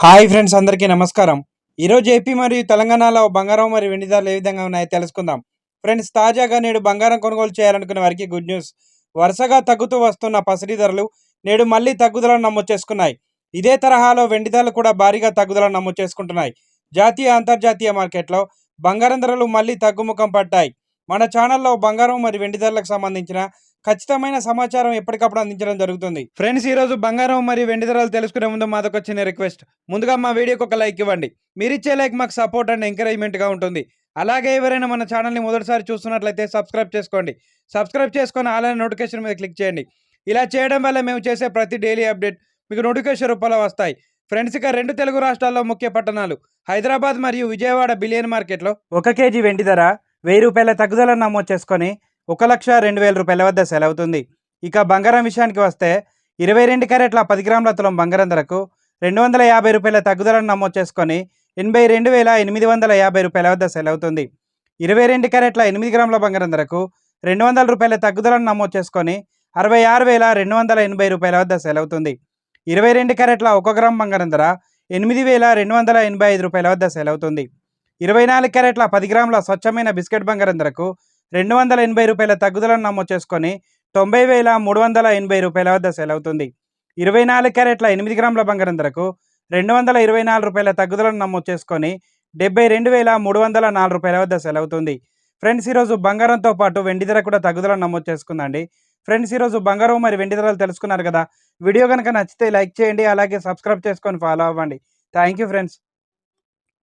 Hi friends, అందరికీ నమస్కారం. ఈరోజు ఏపీ మరియు తెలంగాణలో బంగారం మరియు వెండి ధరలు ఏ విధంగా ఉన్నాయో తెలుసుకుందాం. ఫ్రెండ్స్, తాజాగా నేడు బంగారం కొనుగోలు చేయాలనుకునే వారికి గుడ్ న్యూస్. వరుసగా తగ్గుతూ వస్తున్న పసిడి ధరలు నేడు మళ్ళీ తగ్గుదలను నమోదు చేసుకున్నాయి. ఇదే తరహాలో వెండి ధరలు కూడా భారీగా తగ్గుదలను నమోదు చేసుకుంటున్నాయి. జాతీయ అంతర్జాతీయ మార్కెట్లో బంగారం ధరలు మళ్ళీ తగ్గుముఖం పట్టాయి. మన ఛానల్లో బంగారం మరియు వెండి ధరలకు సంబంధించిన ఖచ్చితమైన సమాచారం ఎప్పటికప్పుడు అందించడం జరుగుతుంది. ఫ్రెండ్స్, ఈరోజు బంగారం మరియు వెండి ధరలు తెలుసుకునే ముందు మాదొక చిన్న రిక్వెస్ట్. ముందుగా మా వీడియోకి ఒక లైక్ ఇవ్వండి. మీరిచ్చే లైక్ మాకు సపోర్ట్ అండ్ ఎంకరేజ్మెంట్గా ఉంటుంది. అలాగే ఎవరైనా మన ఛానల్ని మొదటిసారి చూస్తున్నట్లయితే సబ్స్క్రైబ్ చేసుకోండి. సబ్స్క్రైబ్ చేసుకొని ఆన్లైన్ నోటిఫికేషన్ మీద క్లిక్ చేయండి. ఇలా చేయడం వల్ల మేము చేసే ప్రతి డైలీ అప్డేట్ మీకు నోటిఫికేషన్ రూపంలో వస్తాయి. ఫ్రెండ్స్, ఇక రెండు తెలుగు రాష్ట్రాల్లో ముఖ్య పట్టణాలు హైదరాబాద్ మరియు విజయవాడ బిలియన్ మార్కెట్లో 1 కేజీ వెండి ధర 1000 రూపాయల తగ్గుదలను నమోదు చేసుకొని 1,02,000 రూపాయల వద్ద సెలవుతుంది. ఇక బంగారం విషయానికి వస్తే 22 క్యారెట్ల 10 గ్రాముల తులం బంగారం ధరకు 250 రూపాయల తగ్గుదలను నమోదు చేసుకొని 82,850 రూపాయల వద్ద సెలవుతుంది. 22 క్యారెట్ల 8 గ్రాముల బంగారం ధరకు 200 రూపాయల తగ్గుదలను నమోదు చేసుకొని 66,280 రూపాయల వద్ద సెలవుతుంది. 22 క్యారెట్ల 1 గ్రామ్ బంగారం ధర 8,285 రూపాయల వద్ద సెలవుతుంది. 24 క్యారెట్ల 10 గ్రాముల స్వచ్ఛమైన బిస్కెట్ బంగారం ధరకు 280 రూపాయల తగ్గుదలను నమోదు చేసుకొని 90,380 రూపాయల వద్ద సెలవుతుంది. 24 క్యారెట్ల 8 గ్రాముల బంగారం ధరకు 224 రూపాయల తగ్గుదలను నమోదు చేసుకొని 72,304 రూపాయల వద్ద సెలవుతుంది. ఫ్రెండ్స్, ఈరోజు బంగారంతో పాటు వెండి ధర కూడా తగ్గుదలను నమోదు చేసుకుందండి. ఫ్రెండ్స్, ఈరోజు బంగారం మరి వెండి ధరలు తెలుసుకున్నారు కదా. వీడియో కనుక నచ్చితే లైక్ చేయండి, అలాగే సబ్స్క్రైబ్ చేసుకొని ఫాలో అవ్వండి. Thank you friends.